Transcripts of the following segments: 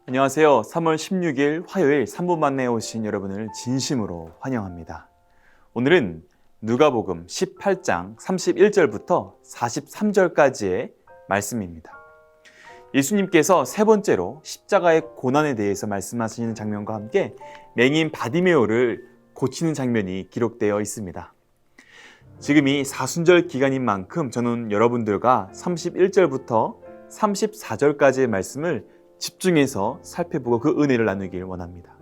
안녕하세요. 3월 16일 화요일 3분 만나에 오신 여러분을 진심으로 환영합니다. 오늘은 누가복음 18장 31절부터 43절까지의 말씀입니다. 예수님께서 세 번째로 십자가의 고난에 대해서 말씀하시는 장면과 함께 맹인 바디메오를 고치는 장면이 기록되어 있습니다. 지금이 사순절 기간인 만큼 저는 여러분들과 31절부터 34절까지의 말씀을 집중해서 살펴보고 그 은혜를 나누길 원합니다.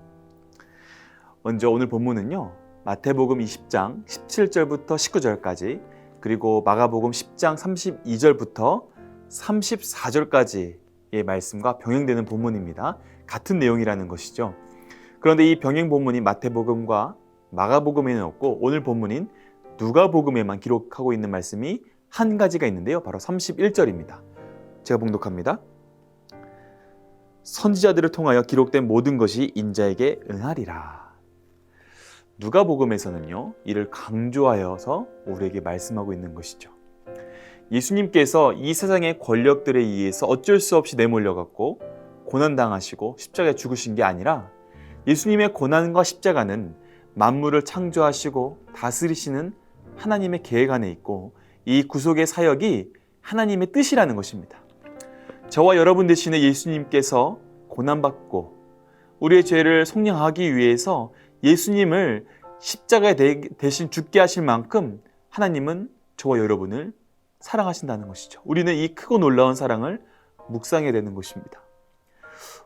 먼저 오늘 본문은요, 마태복음 20장 17절부터 19절까지, 그리고 마가복음 10장 32절부터 34절까지의 말씀과 병행되는 본문입니다. 같은 내용이라는 것이죠. 그런데 이 병행 본문이 마태복음과 마가복음에는 없고 오늘 본문인 누가복음에만 기록하고 있는 말씀이 한 가지가 있는데요, 바로 31절입니다. 제가 봉독합니다. 선지자들을 통하여 기록된 모든 것이 인자에게 응하리라. 누가복음에서는요, 이를 강조하여서 우리에게 말씀하고 있는 것이죠. 예수님께서 이 세상의 권력들에 의해서 어쩔 수 없이 내몰려갖고 고난당하시고 십자가에 죽으신 게 아니라 예수님의 고난과 십자가는 만물을 창조하시고 다스리시는 하나님의 계획 안에 있고 이 구속의 사역이 하나님의 뜻이라는 것입니다. 저와 여러분 대신에 예수님께서 고난받고 우리의 죄를 속량하기 위해서 예수님을 십자가에 대신 죽게 하실 만큼 하나님은 저와 여러분을 사랑하신다는 것이죠. 우리는 이 크고 놀라운 사랑을 묵상해야 되는 것입니다.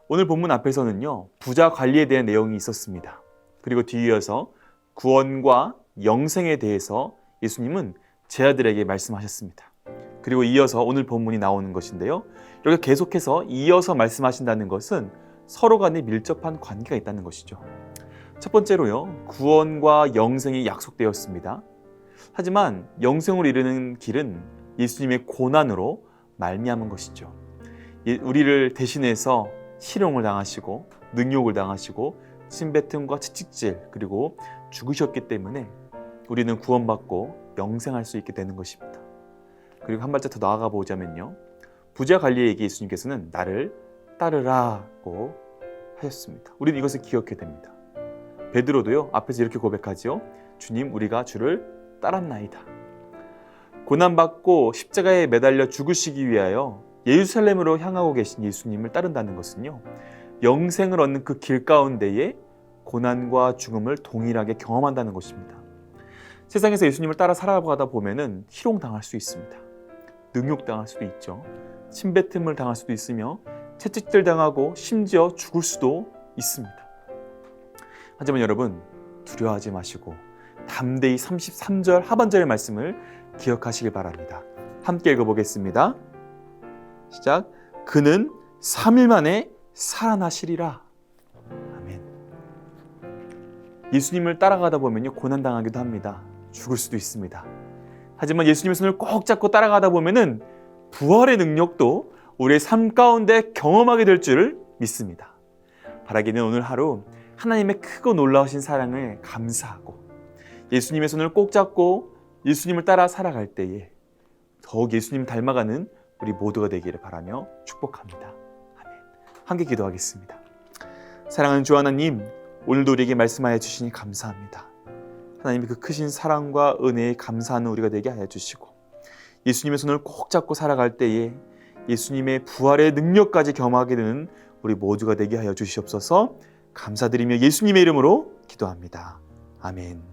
오늘 본문 앞에서는요, 부자 관리에 대한 내용이 있었습니다. 그리고 뒤이어서 구원과 영생에 대해서 예수님은 제 아들에게 말씀하셨습니다. 그리고 이어서 오늘 본문이 나오는 것인데요, 이렇게 계속해서 이어서 말씀하신다는 것은 서로 간에 밀접한 관계가 있다는 것이죠. 첫 번째로요, 구원과 영생이 약속되었습니다. 하지만 영생으로 이르는 길은 예수님의 고난으로 말미암은 것이죠. 우리를 대신해서 희롱을 당하시고 능욕을 당하시고 침뱉음과 채찍질 그리고 죽으셨기 때문에 우리는 구원받고 영생할 수 있게 되는 것입니다. 그리고 한 발짝 더 나아가 보자면요, 부자 관리에게 예수님께서는 나를 따르라고 하셨습니다. 우리는 이것을 기억해야 됩니다. 베드로도요, 앞에서 이렇게 고백하지요. 주님, 우리가 주를 따랐나이다. 고난받고 십자가에 매달려 죽으시기 위하여 예루살렘으로 향하고 계신 예수님을 따른다는 것은요, 영생을 얻는 그 길 가운데에 고난과 죽음을 동일하게 경험한다는 것입니다. 세상에서 예수님을 따라 살아가다 보면은 희롱당할 수 있습니다. 능욕당할 수도 있죠. 침뱉음을 당할 수도 있으며 채찍질 당하고 심지어 죽을 수도 있습니다. 하지만 여러분, 두려워하지 마시고 담대히 33절 하반절의 말씀을 기억하시길 바랍니다. 함께 읽어보겠습니다. 시작. 그는 3일 만에 살아나시리라. 아멘. 예수님을 따라가다 보면요, 고난당하기도 합니다. 죽을 수도 있습니다. 하지만 예수님의 손을 꼭 잡고 따라가다 보면은 부활의 능력도 우리의 삶 가운데 경험하게 될 줄을 믿습니다. 바라기는 오늘 하루 하나님의 크고 놀라우신 사랑을 감사하고 예수님의 손을 꼭 잡고 예수님을 따라 살아갈 때에 더욱 예수님을 닮아가는 우리 모두가 되기를 바라며 축복합니다. 아멘. 함께 기도하겠습니다. 사랑하는 주 하나님, 오늘도 우리에게 말씀하여 주시니 감사합니다. 하나님의 그 크신 사랑과 은혜에 감사하는 우리가 되게 하여 주시고 예수님의 손을 꼭 잡고 살아갈 때에 예수님의 부활의 능력까지 경험하게 되는 우리 모두가 되게 하여 주시옵소서. 감사드리며 예수님의 이름으로 기도합니다. 아멘.